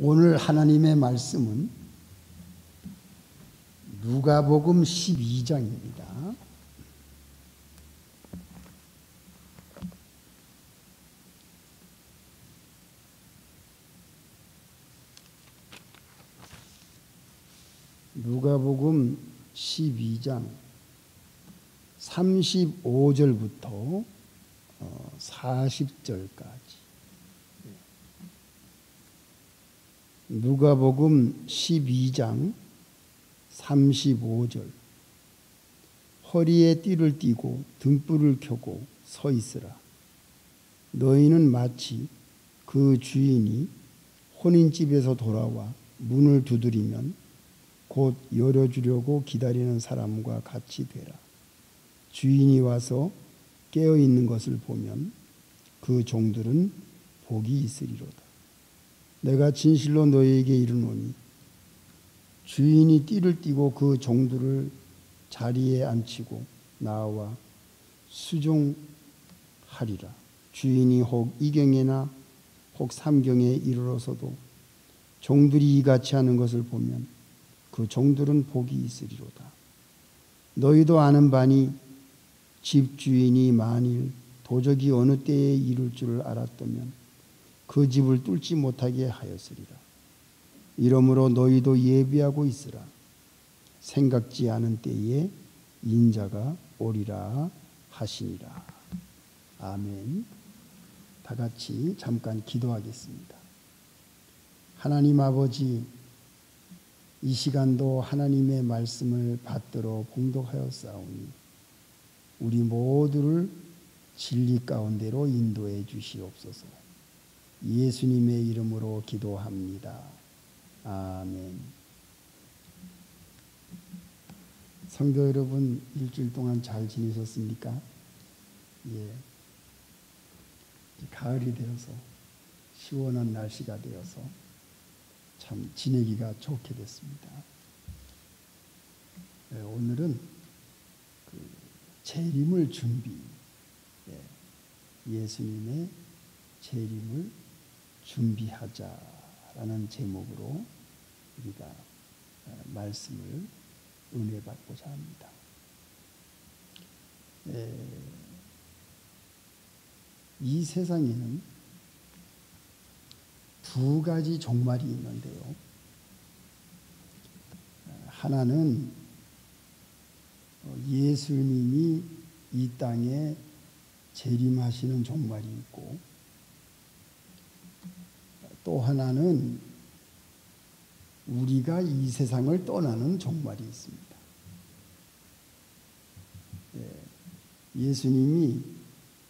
오늘 하나님의 말씀은 누가복음 12장입니다. 누가복음 12장 35절부터 40절까지. 누가복음 12장 35절. 허리에 띠를 띠고 등불을 켜고 서 있으라. 너희는 마치 그 주인이 혼인집에서 돌아와 문을 두드리면 곧 열어주려고 기다리는 사람과 같이 되라. 주인이 와서 깨어있는 것을 보면 그 종들은 복이 있으리로다. 내가 진실로 너희에게 이르노니 주인이 띠를 띠고 그 종들을 자리에 앉히고 나와 수종하리라. 주인이 혹 이경에나 혹 삼경에 이르러서도 종들이 이같이 하는 것을 보면 그 종들은 복이 있으리로다. 너희도 아는 바니 집주인이 만일 도적이 어느 때에 이룰 줄을 알았다면 그 집을 뚫지 못하게 하였으리라. 이러므로 너희도 예비하고 있으라. 생각지 않은 때에 인자가 오리라 하시니라. 아멘. 다 같이 잠깐 기도하겠습니다. 하나님 아버지, 이 시간도 하나님의 말씀을 받들어 봉독하여 싸우니 우리 모두를 진리 가운데로 인도해 주시옵소서. 예수님의 이름으로 기도합니다. 아멘. 성도 여러분, 일주일 동안 잘 지내셨습니까? 예. 가을이 되어서 시원한 날씨가 되어서 참 지내기가 좋게 됐습니다. 예, 오늘은 그 재림을 준비, 예수님의 재림을 준비하자라는 제목으로 우리가 말씀을 은혜 받고자 합니다. 이 세상에는 두 가지 종말이 있는데요. 하나는 예수님이 이 땅에 재림하시는 종말이 있고, 또 하나는 우리가 이 세상을 떠나는 종말이 있습니다. 예수님이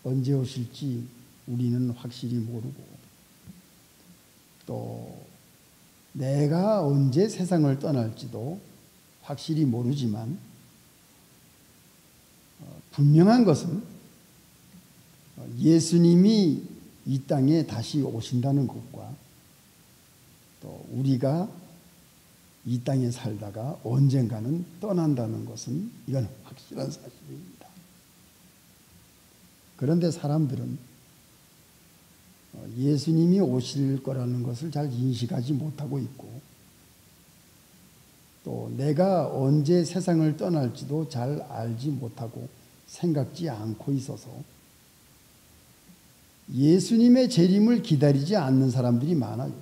언제 오실지 우리는 확실히 모르고, 또 내가 언제 세상을 떠날지도 확실히 모르지만 분명한 것은 예수님이 이 땅에 다시 오신다는 것과 또 우리가 이 땅에 살다가 언젠가는 떠난다는 것은 이건 확실한 사실입니다. 그런데 사람들은 예수님이 오실 거라는 것을 잘 인식하지 못하고 있고, 또 내가 언제 세상을 떠날지도 잘 알지 못하고 생각지 않고 있어서 예수님의 재림을 기다리지 않는 사람들이 많아요.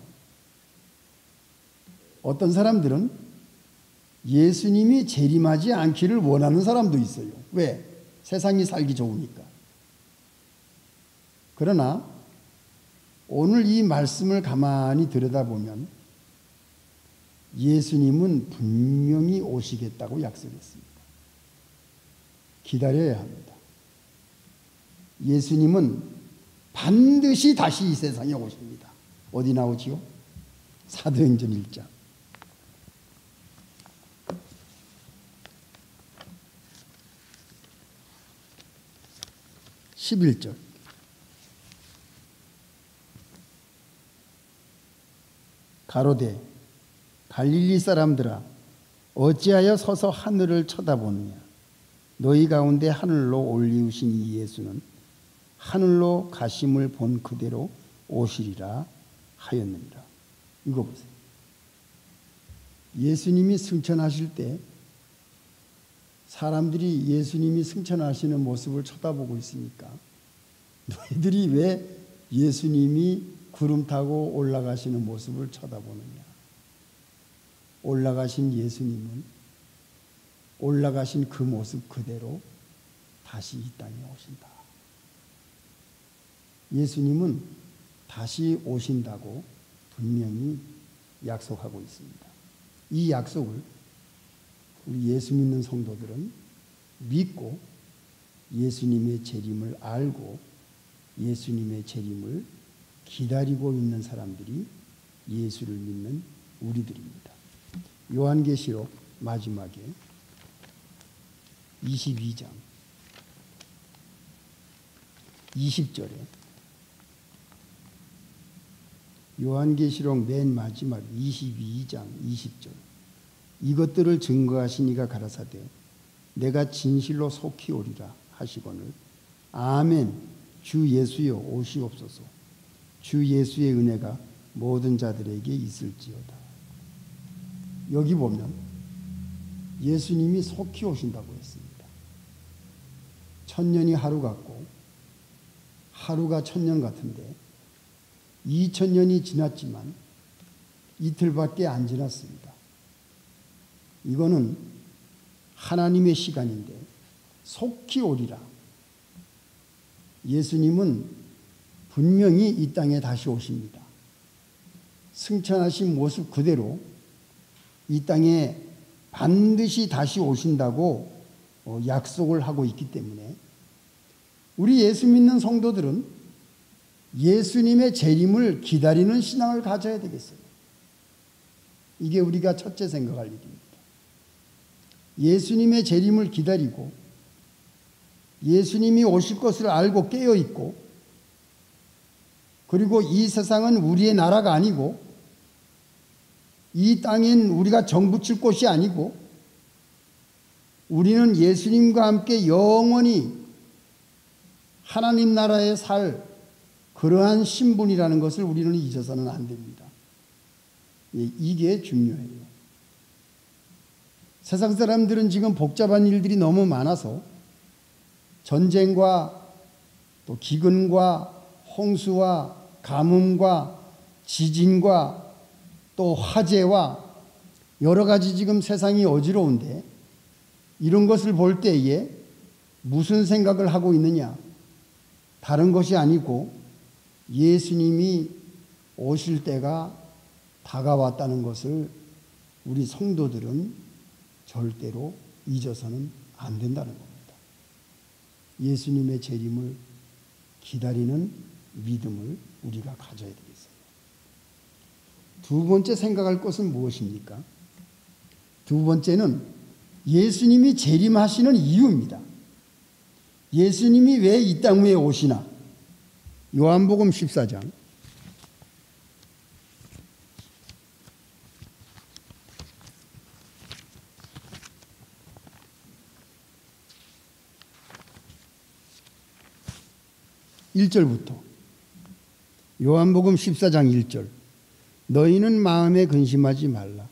어떤 사람들은 예수님이 재림하지 않기를 원하는 사람도 있어요. 왜? 세상이 살기 좋으니까. 그러나 오늘 이 말씀을 가만히 들여다보면 예수님은 분명히 오시겠다고 약속했습니다. 기다려야 합니다. 예수님은 반드시 다시 이 세상에 오십니다. 어디 나오지요? 사도행전 1장. 11절. 가로되 갈릴리 사람들아, 어찌하여 서서 하늘을 쳐다보느냐? 너희 가운데 하늘로 올리우신 이 예수는 하늘로 가심을 본 그대로 오시리라 하였느니라. 이거 보세요. 예수님이 승천하실 때 사람들이 예수님이 승천하시는 모습을 쳐다보고 있으니까 너희들이 왜 예수님이 구름 타고 올라가시는 모습을 쳐다보느냐. 올라가신 예수님은 올라가신 그 모습 그대로 다시 이 땅에 오신다. 예수님은 다시 오신다고 분명히 약속하고 있습니다. 이 약속을 우리 예수 믿는 성도들은 믿고 예수님의 재림을 알고 예수님의 재림을 기다리고 있는 사람들이 예수를 믿는 우리들입니다. 요한계시록 마지막에 22장 20절에 요한계시록 맨 마지막 22장 20절 이것들을 증거하신 이가 가라사대 내가 진실로 속히 오리라 하시거늘 아멘 주 예수여 오시옵소서 주 예수의 은혜가 모든 자들에게 있을지어다. 여기 보면 예수님이 속히 오신다고 했습니다. 천년이 하루 같고 하루가 천년 같은데 2000년이 지났지만 이틀밖에 안 지났습니다. 이거는 하나님의 시간인데 속히 오리라. 예수님은 분명히 이 땅에 다시 오십니다. 승천하신 모습 그대로 이 땅에 반드시 다시 오신다고 약속을 하고 있기 때문에 우리 예수 믿는 성도들은 예수님의 재림을 기다리는 신앙을 가져야 되겠어요. 이게 우리가 첫째 생각할 일입니다. 예수님의 재림을 기다리고 예수님이 오실 것을 알고 깨어 있고 그리고 이 세상은 우리의 나라가 아니고 이 땅엔 우리가 정붙일 곳이 아니고 우리는 예수님과 함께 영원히 하나님 나라에 살 그러한 신분이라는 것을 우리는 잊어서는 안 됩니다. 이게 중요해요. 세상 사람들은 지금 복잡한 일들이 너무 많아서 전쟁과 또 기근과 홍수와 가뭄과 지진과 또 화재와 여러 가지 지금 세상이 어지러운데 이런 것을 볼 때에 무슨 생각을 하고 있느냐? 다른 것이 아니고 예수님이 오실 때가 다가왔다는 것을 우리 성도들은 절대로 잊어서는 안 된다는 겁니다. 예수님의 재림을 기다리는 믿음을 우리가 가져야 되겠어요. 두 번째 생각할 것은 무엇입니까? 두 번째는 예수님이 재림하시는 이유입니다. 예수님이 왜 이 땅 위에 오시나? 요한복음 14장 1절부터 요한복음 14장 1절 너희는 마음에 근심하지 말라.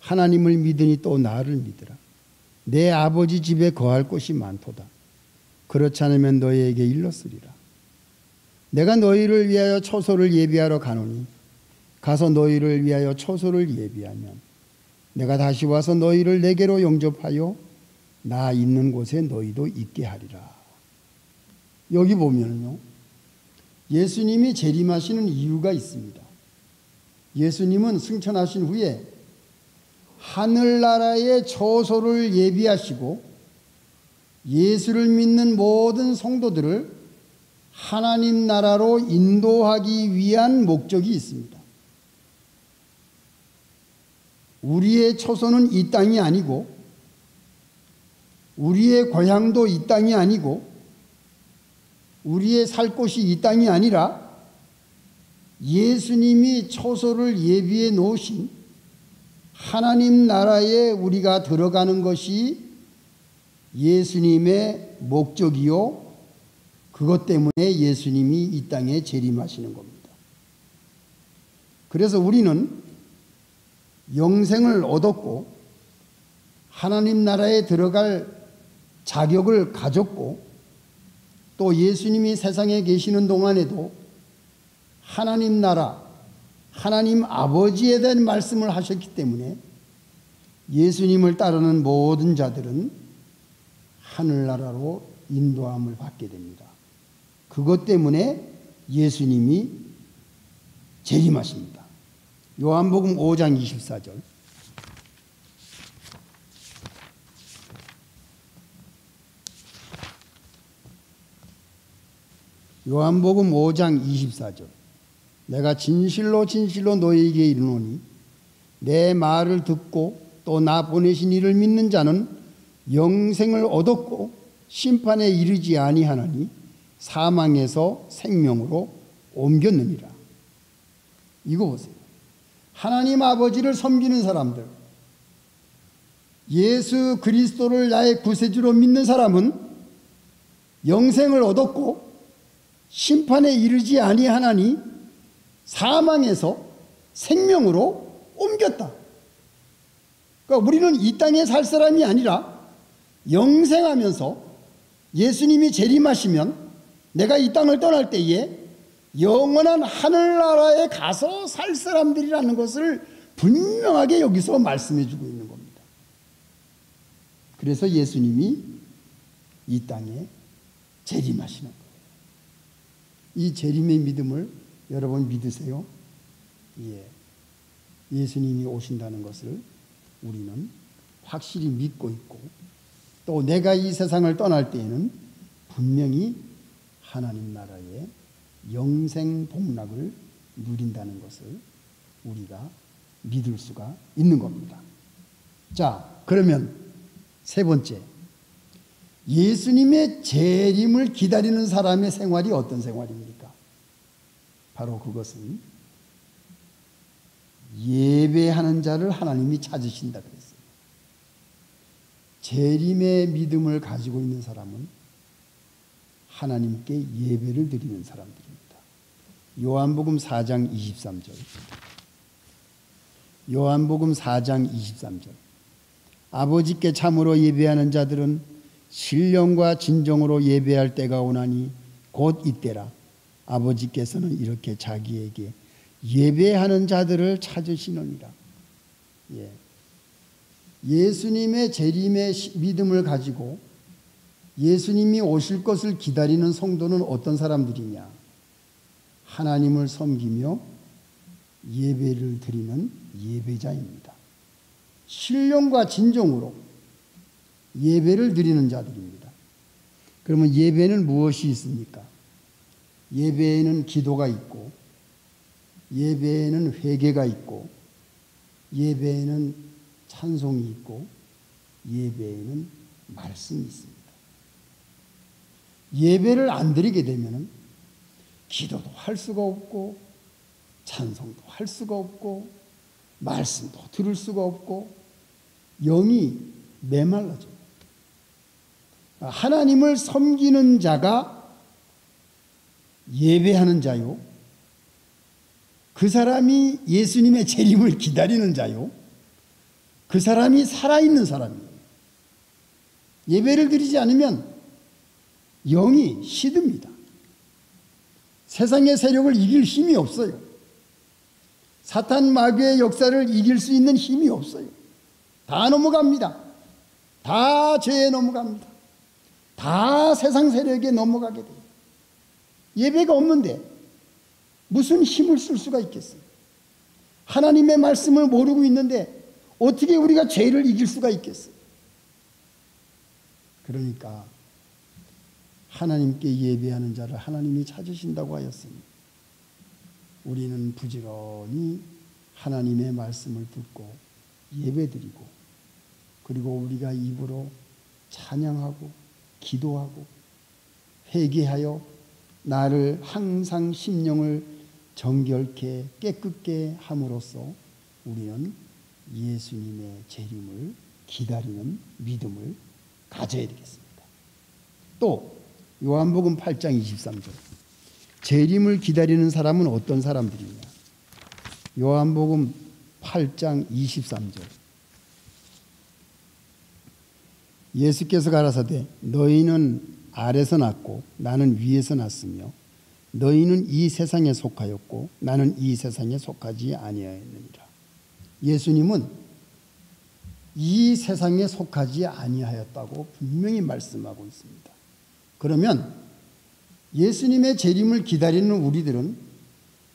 하나님을 믿으니 또 나를 믿으라. 내 아버지 집에 거할 곳이 많도다. 그렇지 않으면 너희에게 일렀으리라. 내가 너희를 위하여 초소를 예비하러 가노니 가서 너희를 위하여 초소를 예비하면 내가 다시 와서 너희를 내게로 영접하여 나 있는 곳에 너희도 있게 하리라. 여기 보면요, 예수님이 재림하시는 이유가 있습니다. 예수님은 승천하신 후에 하늘나라의 초소를 예비하시고 예수를 믿는 모든 성도들을 하나님 나라로 인도하기 위한 목적이 있습니다. 우리의 초소는 이 땅이 아니고 우리의 고향도 이 땅이 아니고 우리의 살 곳이 이 땅이 아니라 예수님이 초소를 예비해 놓으신 하나님 나라에 우리가 들어가는 것이 예수님의 목적이요, 그것 때문에 예수님이 이 땅에 재림하시는 겁니다. 그래서 우리는 영생을 얻었고 하나님 나라에 들어갈 자격을 가졌고 또 예수님이 세상에 계시는 동안에도 하나님 나라, 하나님 아버지에 대한 말씀을 하셨기 때문에 예수님을 따르는 모든 자들은 하늘나라로 인도함을 받게 됩니다. 그것 때문에 예수님이 재림하십니다. 요한복음 5장 24절. 요한복음 5장 24절. 내가 진실로 진실로 너희에게 이르노니 내 말을 듣고 또 나 보내신 이를 믿는 자는 영생을 얻었고 심판에 이르지 아니하나니 사망에서 생명으로 옮겼느니라. 이거 보세요. 하나님 아버지를 섬기는 사람들, 예수 그리스도를 나의 구세주로 믿는 사람은 영생을 얻었고 심판에 이르지 아니하나니 사망에서 생명으로 옮겼다. 그러니까 우리는 이 땅에 살 사람이 아니라 영생하면서 예수님이 재림하시면 내가 이 땅을 떠날 때에 영원한 하늘나라에 가서 살 사람들이라는 것을 분명하게 여기서 말씀해 주고 있는 겁니다. 그래서 예수님이 이 땅에 재림하시는 거예요. 이 재림의 믿음을 여러분 믿으세요? 예. 예수님이 오신다는 것을 우리는 확실히 믿고 있고 또 내가 이 세상을 떠날 때에는 분명히 하나님 나라의 영생 복락을 누린다는 것을 우리가 믿을 수가 있는 겁니다. 자, 그러면 세 번째, 예수님의 재림을 기다리는 사람의 생활이 어떤 생활입니까? 바로 그것은 예배하는 자를 하나님이 찾으신다 그랬어요. 재림의 믿음을 가지고 있는 사람은 하나님께 예배를 드리는 사람들입니다. 요한복음 4장 23절. 요한복음 4장 23절. 아버지께 참으로 예배하는 자들은 신령과 진정으로 예배할 때가 오나니 곧 이때라. 아버지께서는 이렇게 자기에게 예배하는 자들을 찾으시느니라. 예. 예수님의 재림의 믿음을 가지고 예수님이 오실 것을 기다리는 성도는 어떤 사람들이냐? 하나님을 섬기며 예배를 드리는 예배자입니다. 신령과 진정으로 예배를 드리는 자들입니다. 그러면 예배는 무엇이 있습니까? 예배에는 기도가 있고 예배에는 회개가 있고 예배에는 찬송이 있고 예배에는 말씀이 있습니다. 예배를 안 드리게 되면 기도도 할 수가 없고 찬송도 할 수가 없고 말씀도 들을 수가 없고 영이 메말라져요. 하나님을 섬기는 자가 예배하는 자요, 그 사람이 예수님의 재림을 기다리는 자요, 그 사람이 살아있는 사람이에요. 예배를 드리지 않으면 영이 시듭니다. 세상의 세력을 이길 힘이 없어요. 사탄 마귀의 역사를 이길 수 있는 힘이 없어요. 다 넘어갑니다. 다 죄에 넘어갑니다. 다 세상 세력에 넘어가게 돼요. 예배가 없는데 무슨 힘을 쓸 수가 있겠어요? 하나님의 말씀을 모르고 있는데 어떻게 우리가 죄를 이길 수가 있겠어요? 그러니까 하나님께 예배하는 자를 하나님이 찾으신다고 하였으니 우리는 부지런히 하나님의 말씀을 듣고 예배드리고 그리고 우리가 입으로 찬양하고 기도하고 회개하여 나를 항상 심령을 정결케 깨끗게 함으로써 우리는 예수님의 재림을 기다리는 믿음을 가져야 되겠습니다. 또 요한복음 8장 23절. 재림을 기다리는 사람은 어떤 사람들이냐? 요한복음 8장 23절. 예수께서 가라사대 너희는 아래서 났고 나는 위에서 났으며 너희는 이 세상에 속하였고 나는 이 세상에 속하지 아니하였느니라. 예수님은 이 세상에 속하지 아니하였다고 분명히 말씀하고 있습니다. 그러면 예수님의 재림을 기다리는 우리들은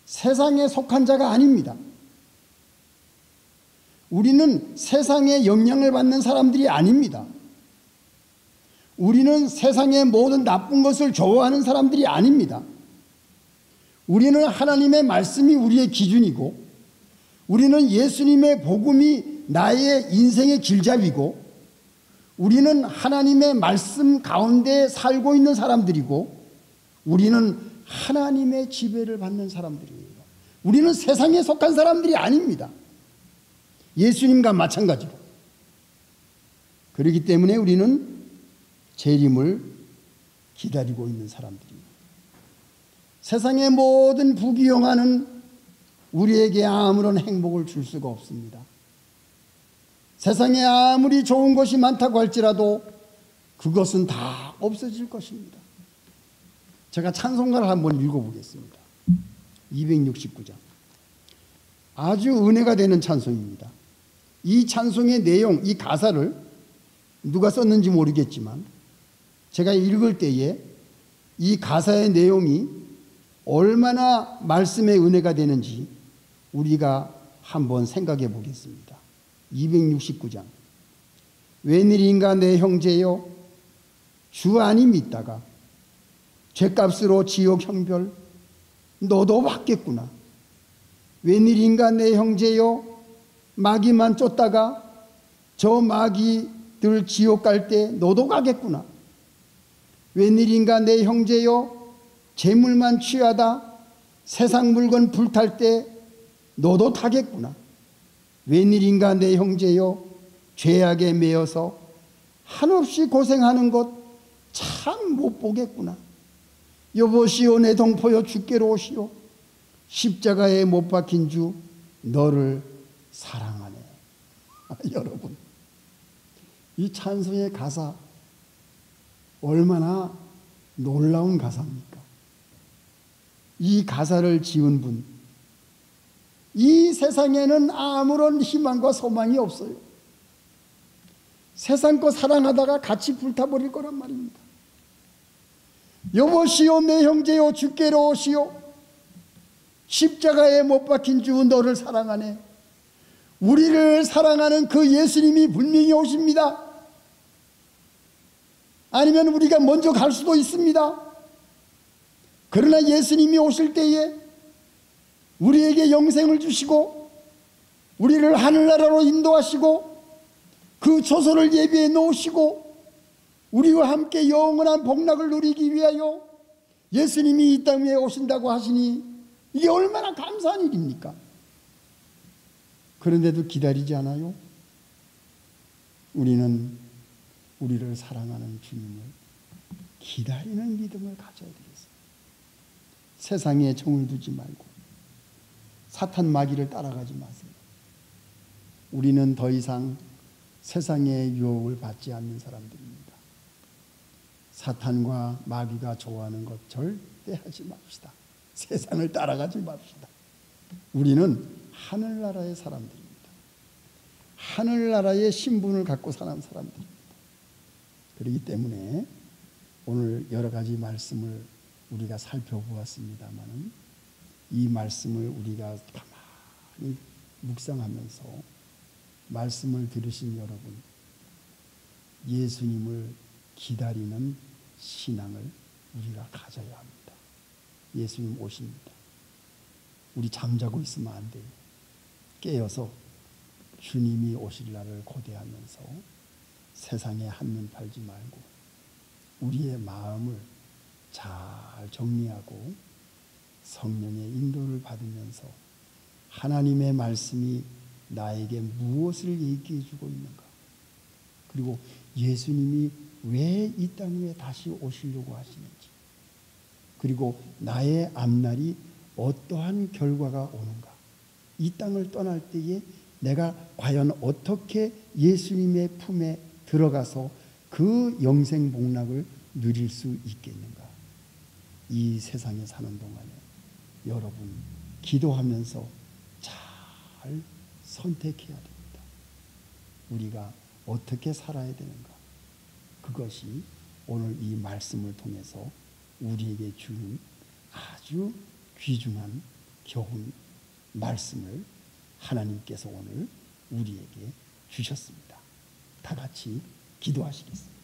세상에 속한 자가 아닙니다. 우리는 세상의 영향을 받는 사람들이 아닙니다. 우리는 세상의 모든 나쁜 것을 좋아하는 사람들이 아닙니다. 우리는 하나님의 말씀이 우리의 기준이고 우리는 예수님의 복음이 나의 인생의 길잡이고 우리는 하나님의 말씀 가운데 살고 있는 사람들이고 우리는 하나님의 지배를 받는 사람들이에요. 우리는 세상에 속한 사람들이 아닙니다. 예수님과 마찬가지로. 그렇기 때문에 우리는 재림을 기다리고 있는 사람들입니다. 세상의 모든 부귀영화는 우리에게 아무런 행복을 줄 수가 없습니다. 세상에 아무리 좋은 것이 많다고 할지라도 그것은 다 없어질 것입니다. 제가 찬송가를 한번 읽어보겠습니다. 269장. 아주 은혜가 되는 찬송입니다. 이 찬송의 내용, 이 가사를 누가 썼는지 모르겠지만 제가 읽을 때에 이 가사의 내용이 얼마나 말씀의 은혜가 되는지 우리가 한번 생각해 보겠습니다. 269장. 웬일인가 내 형제여 주 안이 믿다가 죄값으로 지옥 형벌 너도 받겠구나. 웬일인가 내 형제여 마귀만 쫓다가 저 마귀들 지옥 갈 때 너도 가겠구나. 웬일인가 내 형제여 재물만 취하다 세상 물건 불탈 때 너도 타겠구나. 웬일인가 내 형제여 죄악에 매여서 한없이 고생하는 것 참 못 보겠구나. 여보시오 내 동포여 주께로 오시오. 십자가에 못 박힌 주 너를 사랑하네. 여러분, 이 찬송의 가사 얼마나 놀라운 가사입니까? 이 가사를 지은 분, 이 세상에는 아무런 희망과 소망이 없어요. 세상 거 사랑하다가 같이 불타버릴 거란 말입니다. 여보시오 내 형제여 주께로 오시오. 십자가에 못 박힌 주 너를 사랑하네. 우리를 사랑하는 그 예수님이 분명히 오십니다. 아니면 우리가 먼저 갈 수도 있습니다. 그러나 예수님이 오실 때에 우리에게 영생을 주시고 우리를 하늘나라로 인도하시고 그 조소를 예비해 놓으시고 우리와 함께 영원한 복락을 누리기 위하여 예수님이 이 땅에 오신다고 하시니 이게 얼마나 감사한 일입니까? 그런데도 기다리지 않아요? 우리는 우리를 사랑하는 주님을 기다리는 믿음을 가져야 되겠습니다. 세상에 정을 두지 말고 사탄 마귀를 따라가지 마세요. 우리는 더 이상 세상의 유혹을 받지 않는 사람들입니다. 사탄과 마귀가 좋아하는 것 절대 하지 맙시다. 세상을 따라가지 맙시다. 우리는 하늘나라의 사람들입니다. 하늘나라의 신분을 갖고 사는 사람들입니다. 그렇기 때문에 오늘 여러 가지 말씀을 우리가 살펴보았습니다만 이 말씀을 우리가 가만히 묵상하면서 말씀을 들으신 여러분, 예수님을 기다리는 신앙을 우리가 가져야 합니다. 예수님 오십니다. 우리 잠자고 있으면 안 돼요. 깨어서 주님이 오실 날을 고대하면서 세상에 한눈 팔지 말고 우리의 마음을 잘 정리하고 성령의 인도를 받으면서 하나님의 말씀이 나에게 무엇을 얘기해 주고 있는가, 그리고 예수님이 왜 이 땅 위에 다시 오시려고 하시는지, 그리고 나의 앞날이 어떠한 결과가 오는가, 이 땅을 떠날 때에 내가 과연 어떻게 예수님의 품에 들어가서 그 영생 복락을 누릴 수 있겠는가? 이 세상에 사는 동안에 여러분 기도하면서 잘 선택해야 됩니다. 우리가 어떻게 살아야 되는가? 그것이 오늘 이 말씀을 통해서 우리에게 주는 아주 귀중한 교훈 말씀을 하나님께서 오늘 우리에게 주셨습니다. 다 같이 기도하시겠습니다.